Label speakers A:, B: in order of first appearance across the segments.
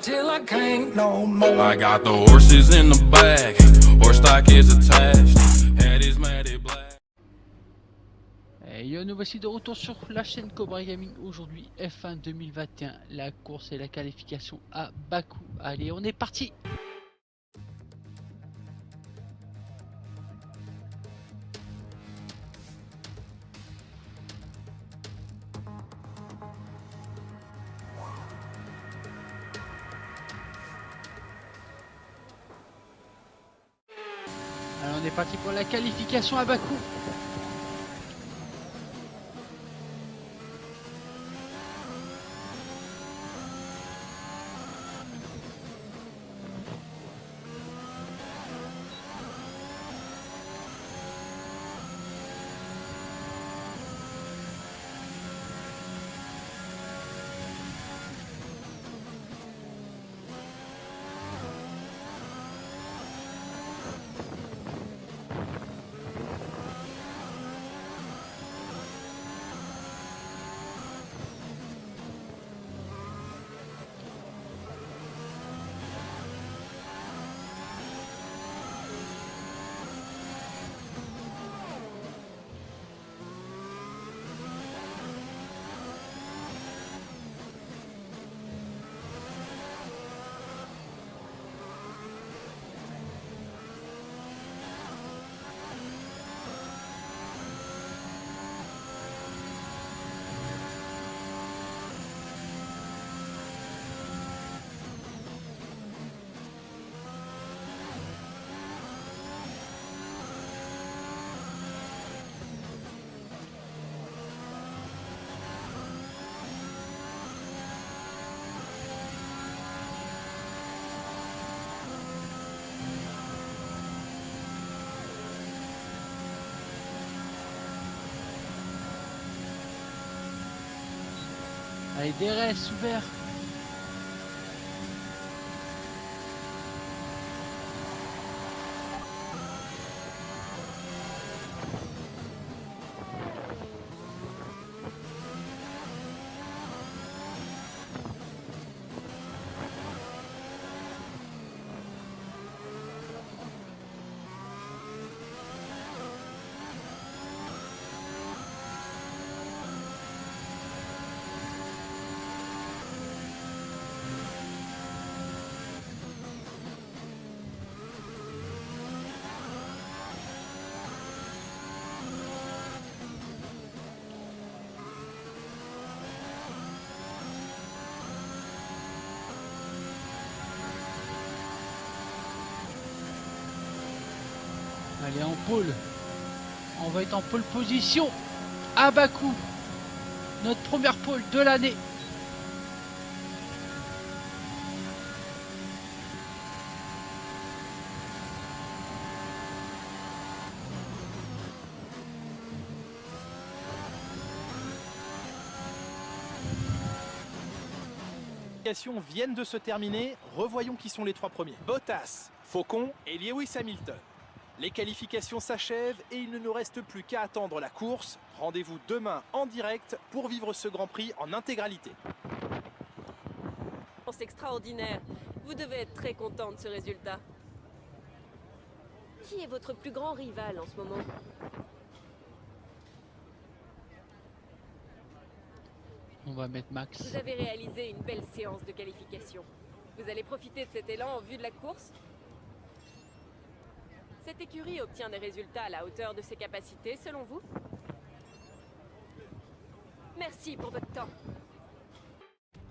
A: till I can't no more.
B: I got the horses in the back, horse stock is attached, head is matted black.
C: Et nous voici de retour sur la chaîne Cobra Gaming. Aujourd'hui F1 2021, la course et la qualification à Bakou. Allez, on est parti. Alors on est parti pour la qualification à Bakou. Allez, DRS ouvert. Allez, en pôle. On va être en pole position à Bakou. Notre première pole de l'année.
D: Viennent de se terminer, revoyons qui sont les trois premiers. Bottas, Faucon et Lewis Hamilton. Les qualifications s'achèvent et il ne nous reste plus qu'à attendre la course. Rendez-vous demain en direct pour vivre ce Grand Prix en intégralité.
E: C'est extraordinaire. Vous devez être très content de ce résultat. Qui est votre plus grand rival en ce moment?
C: On va mettre Max.
E: Vous avez réalisé une belle séance de qualification. Vous allez profiter de cet élan en vue de la course? Cette écurie obtient des résultats à la hauteur de ses capacités, selon vous? Merci pour votre temps.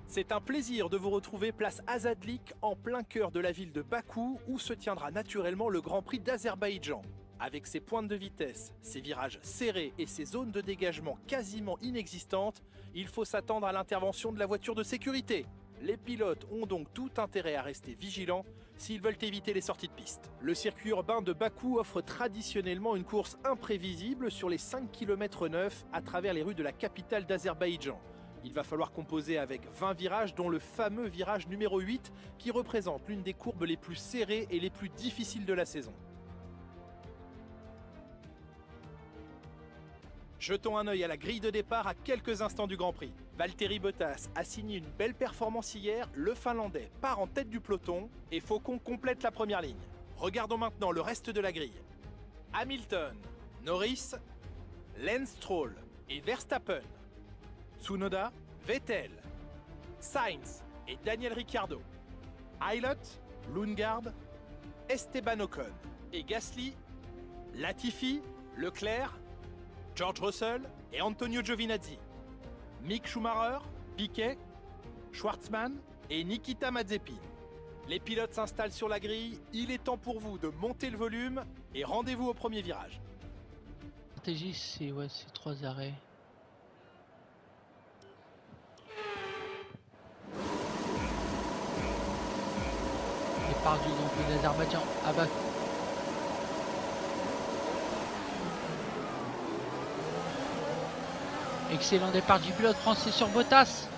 D: C'est un plaisir de vous retrouver place Azadlik, en plein cœur de la ville de Bakou, où se tiendra naturellement le Grand Prix d'Azerbaïdjan. Avec ses pointes de vitesse, ses virages serrés et ses zones de dégagement quasiment inexistantes, il faut s'attendre à l'intervention de la voiture de sécurité. Les pilotes ont donc tout intérêt à rester vigilants s'ils veulent éviter les sorties de piste. Le circuit urbain de Bakou offre traditionnellement une course imprévisible sur les 5 km 9 à travers les rues de la capitale d'Azerbaïdjan. Il va falloir composer avec 20 virages, dont le fameux virage numéro 8 qui représente l'une des courbes les plus serrées et les plus difficiles de la saison. Jetons un œil à la grille de départ à quelques instants du Grand Prix. Valtteri Bottas a signé une belle performance hier, le Finlandais part en tête du peloton et Faucon complète la première ligne. Regardons maintenant le reste de la grille. Hamilton, Norris, Lance Stroll et Verstappen. Tsunoda, Vettel, Sainz et Daniel Ricciardo. Aylot, Lundgaard, Esteban Ocon et Gasly, Latifi, Leclerc, George Russell et Antonio Giovinazzi. Mick Schumacher, Piquet, Schwartzman et Nikita Mazepin. Les pilotes s'installent sur la grille, il est temps pour vous de monter le volume et rendez-vous au premier virage.
C: Stratégie, c'est 3 arrêts. Départ du Grand Prix d'Azerbaïdjan à Bakou. Excellent départ du pilote français sur Bottas.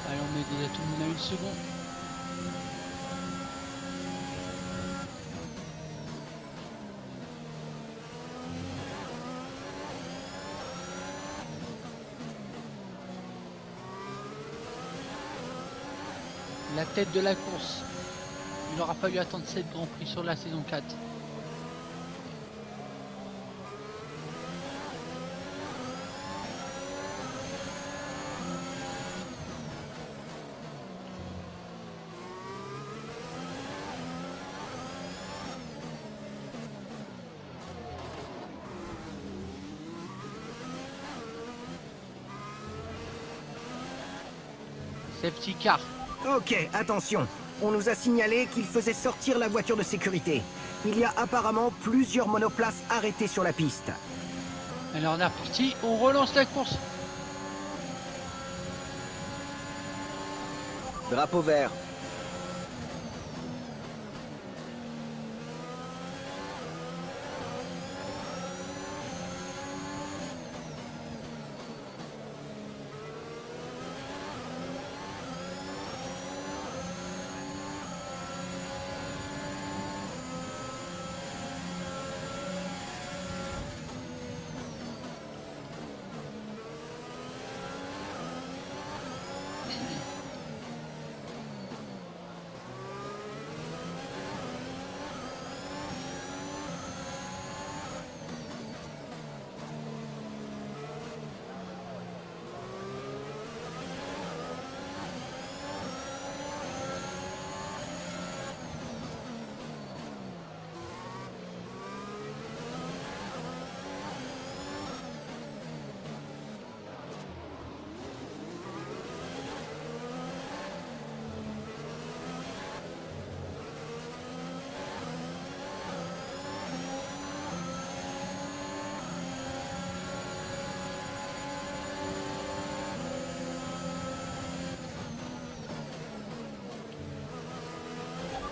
C: Allez, on met déjà tout le monde à 1 seconde. La tête de la course. Il aura fallu attendre 7 Grands Prix sur la saison 4. Safety car.
F: Ok, attention. On nous a signalé qu'il faisait sortir la voiture de sécurité. Il y a apparemment plusieurs monoplaces arrêtées sur la piste.
C: Alors on est reparti, on relance la course.
F: Drapeau vert.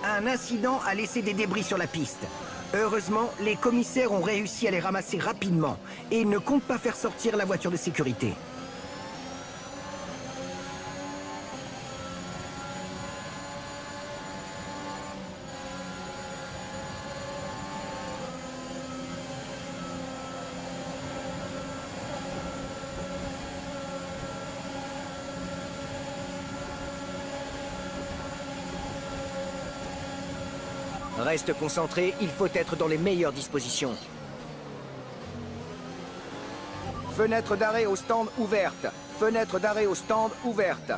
F: Un incident a laissé des débris sur la piste. Heureusement, les commissaires ont réussi à les ramasser rapidement et ils ne comptent pas faire sortir la voiture de sécurité. Reste concentré, il faut être dans les meilleures dispositions. Fenêtre d'arrêt au stand ouverte. Fenêtre d'arrêt au stand ouverte.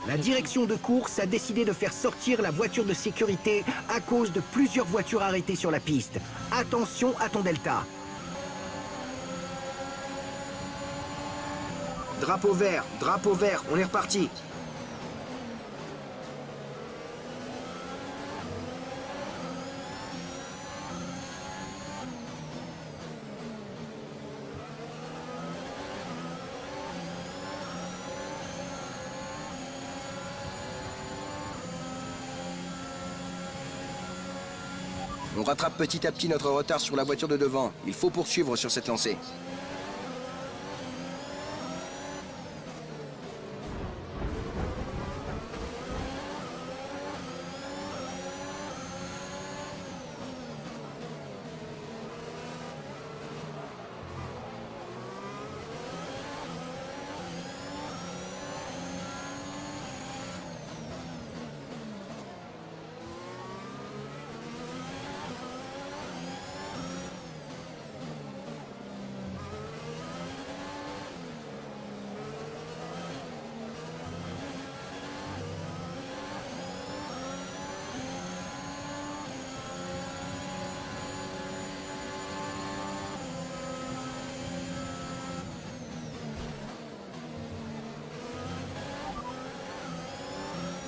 F: La direction de course a décidé de faire sortir la voiture de sécurité à cause de plusieurs voitures arrêtées sur la piste. Attention à ton delta. Drapeau vert, on est reparti.
G: On rattrape petit à petit notre retard sur la voiture de devant. Il faut poursuivre sur cette lancée.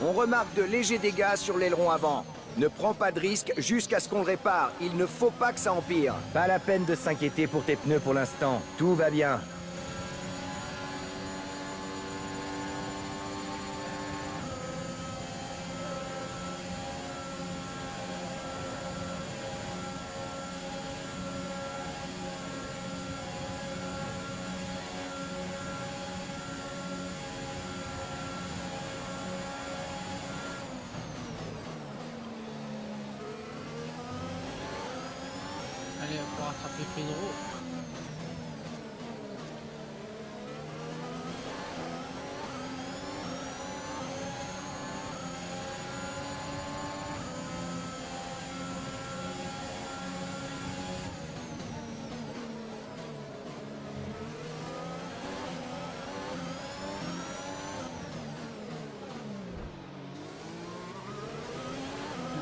F: On remarque de légers dégâts sur l'aileron avant. Ne prends pas de risque jusqu'à ce qu'on le répare. Il ne faut pas que ça empire. Pas la peine de s'inquiéter pour tes pneus pour l'instant. Tout va bien.
C: Allez, on va rattraper Pedro.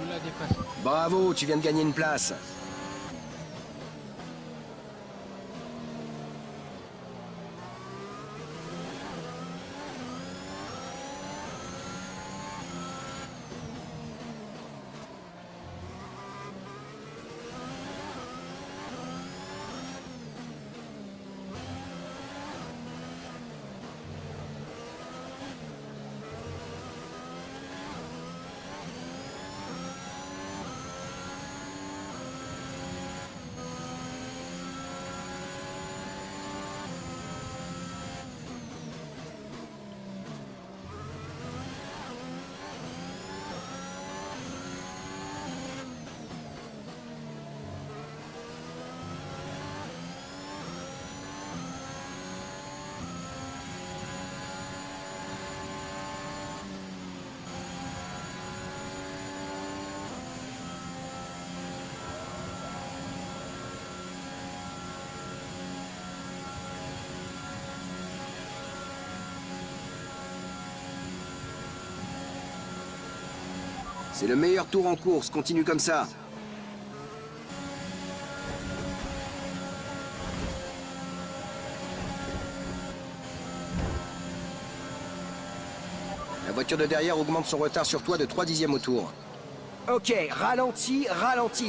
C: On l'a dépassé.
G: Bravo, tu viens de gagner une place. C'est le meilleur tour en course, continue comme ça. La voiture de derrière augmente son retard sur toi de 3 dixièmes au tour.
F: Ok, ralentis.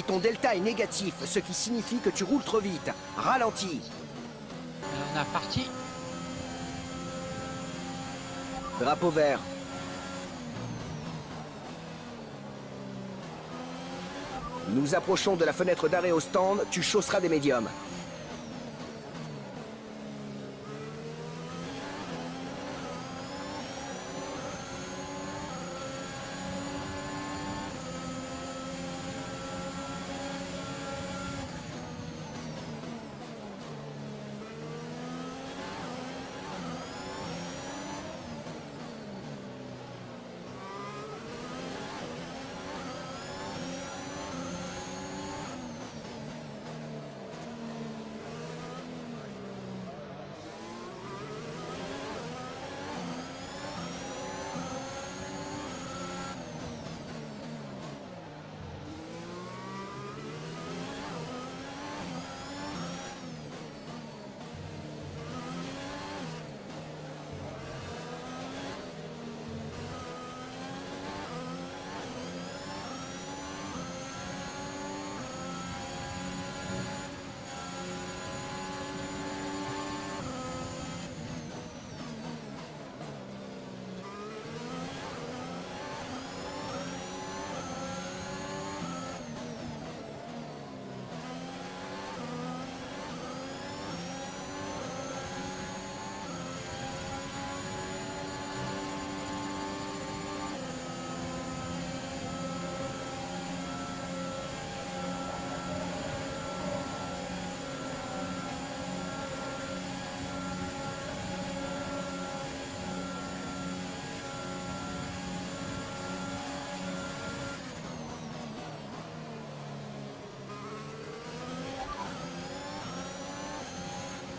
F: Ton delta est négatif, ce qui signifie que tu roules trop vite. Ralentis.
C: Et on est parti.
F: Drapeau vert. Nous approchons de la fenêtre d'arrêt au stand, tu chausseras des médiums.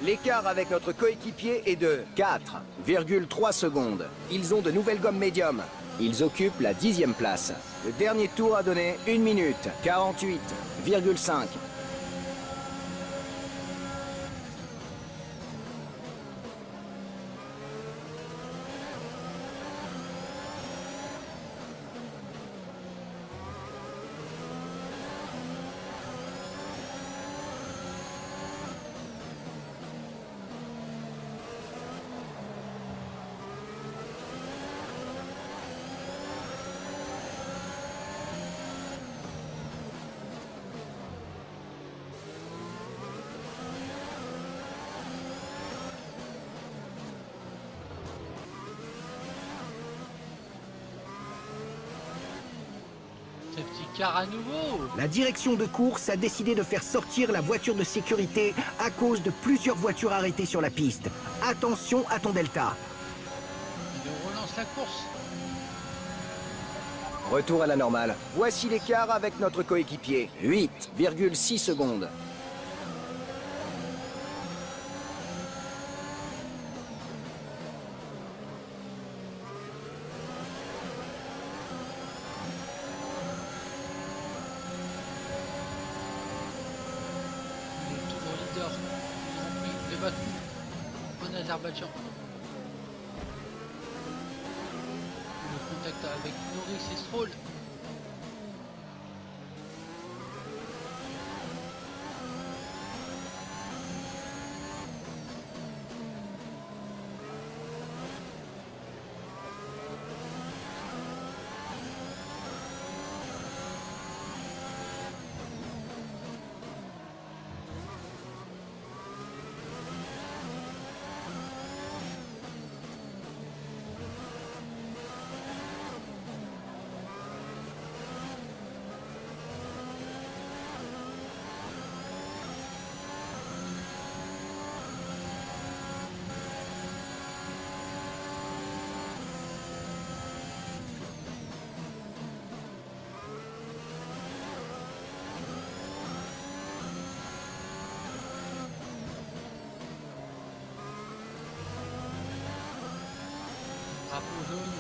F: L'écart avec notre coéquipier est de 4,3 secondes. Ils ont de nouvelles gommes médium. Ils occupent la 10e place. Le dernier tour a donné 1 minute 48,5.
C: Safety car à nouveau.
H: La direction de course a décidé de faire sortir la voiture de sécurité à cause de plusieurs voitures arrêtées sur la piste. Attention à ton delta.
C: Et on relance la course.
F: Retour à la normale. Voici l'écart avec notre coéquipier. 8,6 secondes.
C: Il est toujours leader du Grand Prix de Bakou en Azerbaïdjan. Le contact avec Norris et Stroll. Drapeau jaune.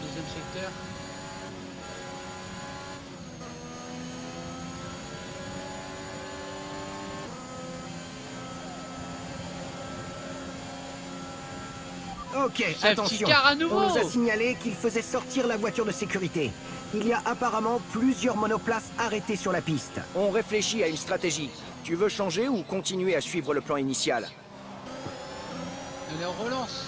C: Deuxième secteur.
H: Ok,
C: Safety
H: attention.
C: car à nouveau.
H: On nous a signalé qu'il faisait sortir la voiture de sécurité. Il y a apparemment plusieurs monoplaces arrêtées sur la piste.
F: On réfléchit à une stratégie. Tu veux changer ou continuer à suivre le plan initial?
C: Allez, on relance.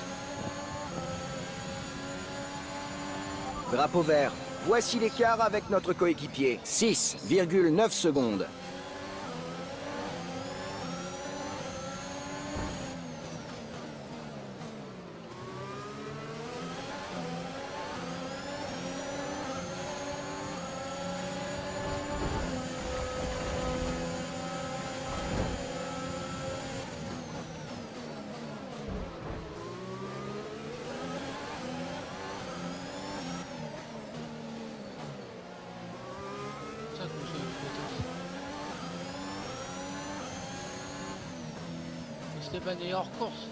F: Drapeau vert. Voici l'écart avec notre coéquipier. 6,9 secondes.
C: Ça, comme ça, peut-être. Esteban est hors course.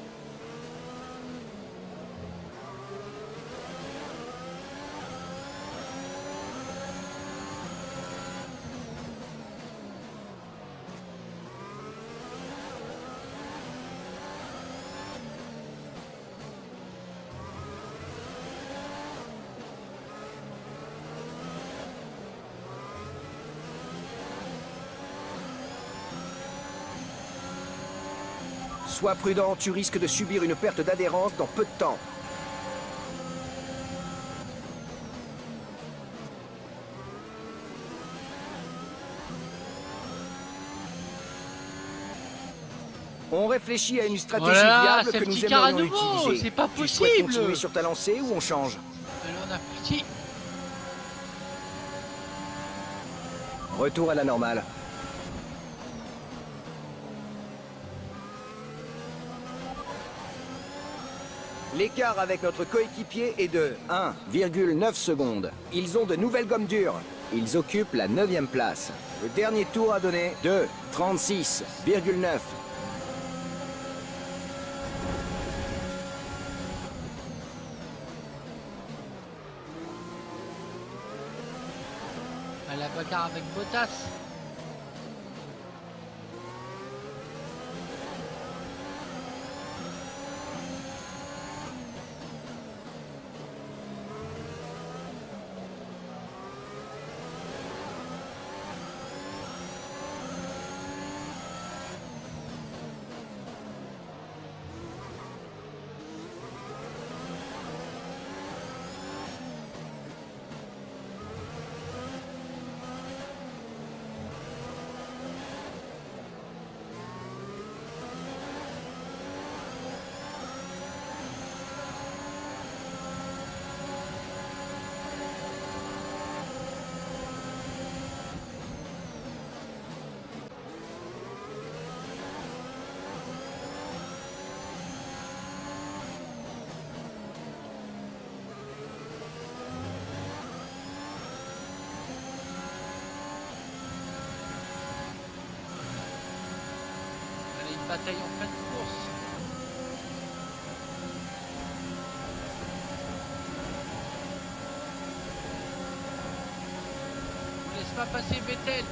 F: Sois prudent, tu risques de subir une perte d'adhérence dans peu de temps. On réfléchit à une stratégie
C: Voilà,
F: viable que nous
C: safety car à
F: aimerions
C: nouveau,
F: utiliser.
C: c'est pas
F: Tu souhaites
C: possible.
F: continuer sur ta lancée ou on change?
C: Allez, on a parti.
F: Retour à la normale. L'écart avec notre coéquipier est de 1,9 secondes. Ils ont de nouvelles gommes dures. Ils occupent la 9e place. Le dernier tour a donné 2,36,9.
C: bagarre avec Bottas. Bataille en fin de course. On laisse pas passer Vettel.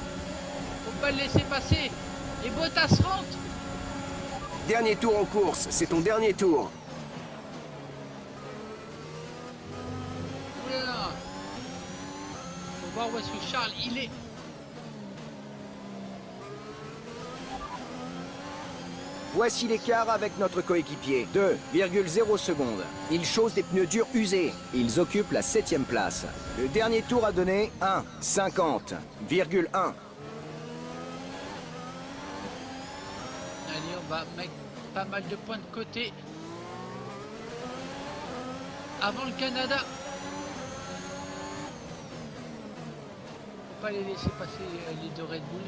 C: Faut pas le laisser passer. Et Bottas rentre.
F: Dernier tour en course, c'est ton dernier tour.
C: Oulala. Faut voir où est-ce que Charles il est.
F: Voici l'écart avec notre coéquipier. 2,0 secondes. Ils chaussent des pneus durs usés. Ils occupent la 7e place. Le dernier tour a donné 1,50,1.
C: Allez, on va mettre pas mal de points de côté. Avant le Canada. Faut pas les laisser passer les deux Red Bull.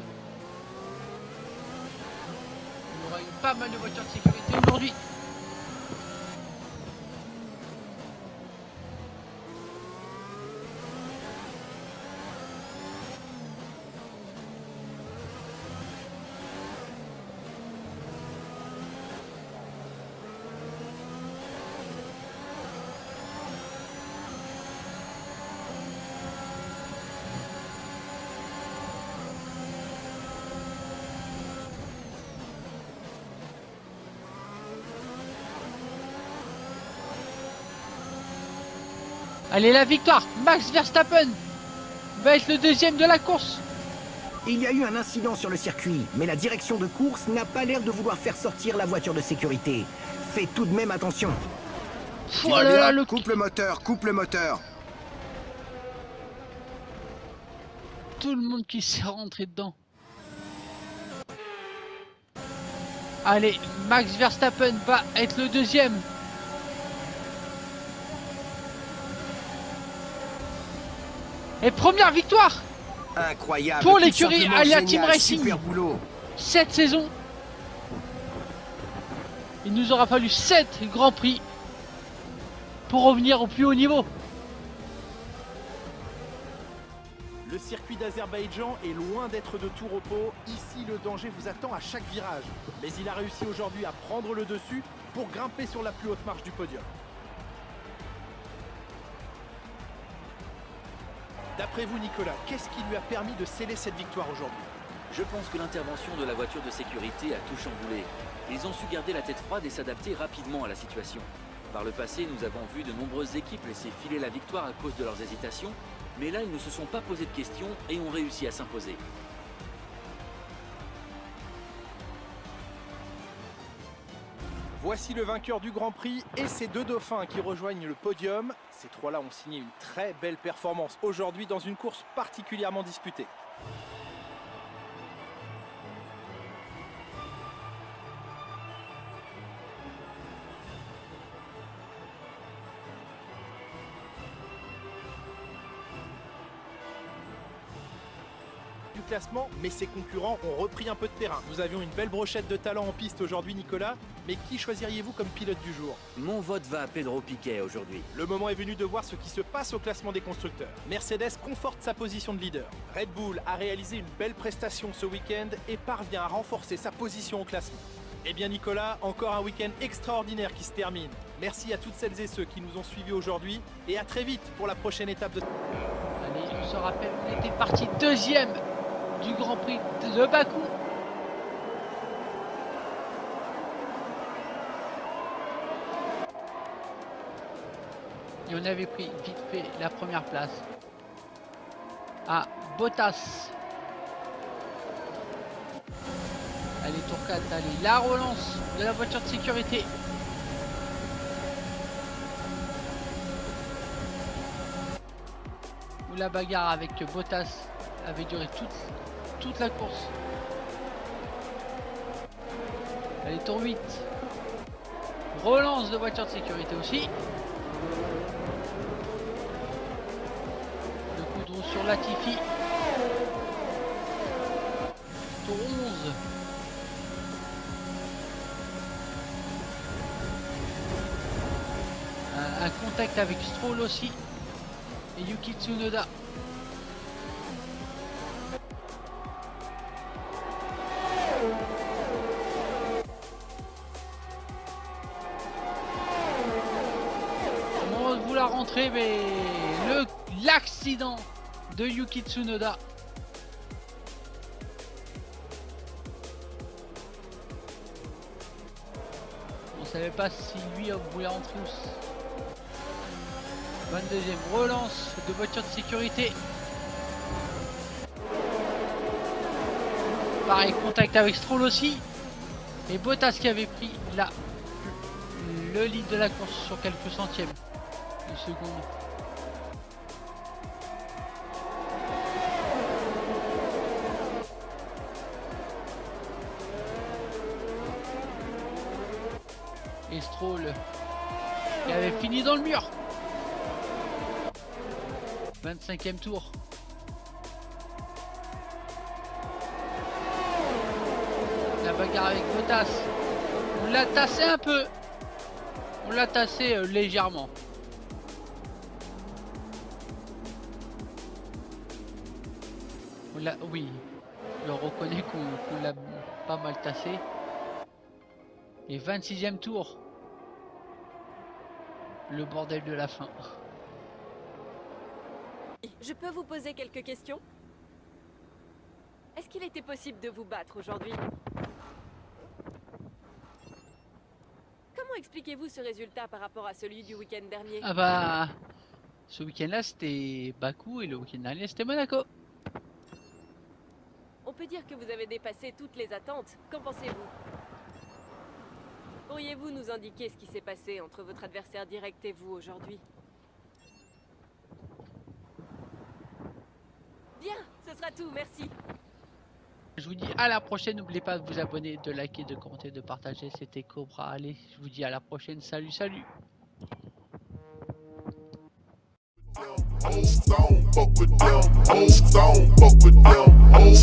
C: Il y aura eu pas mal de voitures de sécurité aujourd'hui. Allez, la victoire. Max Verstappen va être le deuxième de la course.
H: Il y a eu un incident sur le circuit, mais la direction de course n'a pas l'air de vouloir faire sortir la voiture de sécurité. Fais tout de même attention.
F: Tu
C: Oh
F: vas
C: là
F: bien
C: là, le
F: Coupe le moteur, coupe le moteur.
C: tout le monde qui s'est rentré dedans. Allez, Max Verstappen va être le deuxième. Et première victoire
F: Incroyable.
C: pour
F: tout
C: l'écurie
F: simplement
C: Alia
F: génial,
C: Team Racing.
F: Super boulot.
C: Cette saison. Il nous aura fallu 7 grands prix pour revenir au plus haut niveau.
D: Le circuit d'Azerbaïdjan est loin d'être de tout repos. Ici, le danger vous attend à chaque virage. Mais il a réussi aujourd'hui à prendre le dessus pour grimper sur la plus haute marche du podium. D'après vous, Nicolas, qu'est-ce qui lui a permis de sceller cette victoire aujourd'hui?
I: Je pense que l'intervention de la voiture de sécurité a tout chamboulé. Ils ont su garder la tête froide et s'adapter rapidement à la situation. Par le passé, nous avons vu de nombreuses équipes laisser filer la victoire à cause de leurs hésitations, mais là, ils ne se sont pas posé de questions et ont réussi à s'imposer.
D: Voici le vainqueur du Grand Prix et ses deux dauphins qui rejoignent le podium. Ces trois-là ont signé une très belle performance aujourd'hui dans une course particulièrement disputée. Classement, mais ses concurrents ont repris un peu de terrain. Nous avions une belle brochette de talent en piste aujourd'hui, Nicolas, mais qui choisiriez-vous comme pilote du jour?
I: Mon vote va à Pedro Piquet aujourd'hui.
D: Le moment est venu de voir ce qui se passe au classement des constructeurs. Mercedes conforte sa position de leader. Red Bull a réalisé une belle prestation ce week-end et parvient à renforcer sa position au classement. Eh bien Nicolas, encore un week-end extraordinaire qui se termine. Merci à toutes celles et ceux qui nous ont suivis aujourd'hui et à très vite pour la prochaine étape de...
C: Allez, se rappelle, on était parti deuxième du Grand Prix de Bakou. Et on avait pris vite fait la première place à Bottas. Allez, tour 4, allez, la relance de la voiture de sécurité. Où la bagarre avec Bottas avait duré toute la course. Allez, tour 8. Relance de voiture de sécurité aussi. Le coup de roue sur Latifi. Tour 11. Un contact avec Stroll aussi. Et Yuki Tsunoda. On va vouloir rentrer, mais l'accident de Yuki Tsunoda. On savait pas si lui voulait rentrer ou 22e relance de voiture de sécurité. Pareil, contact avec Stroll aussi. Et Bottas qui avait pris le lead de la course sur quelques centièmes de seconde. Et Stroll qui avait fini dans le mur. 25e tour. La bagarre avec Bottas. On l'a tassé un peu. On l'a tassé légèrement. Oui, je reconnais qu'on l'a pas mal tassé. Et 26e tour. Le bordel de la fin.
E: Je peux vous poser quelques questions? Est-ce qu'il était possible de vous battre aujourd'hui? Comment expliquez-vous ce résultat par rapport à celui du week-end dernier?
C: Ah bah, ce week-end-là c'était Bakou et le week-end dernier c'était Monaco.
E: On peut dire que vous avez dépassé toutes les attentes. Qu'en pensez-vous? Pourriez-vous nous indiquer ce qui s'est passé entre votre adversaire direct et vous aujourd'hui? Bien, ce sera tout, merci.
C: Je vous dis à la prochaine, n'oubliez pas de vous abonner, de liker, de commenter, de partager. C'était Cobra, allez, je vous dis à la prochaine, salut, salut.
A: Old zone, fuck with them. Old zone, fuck with them. Old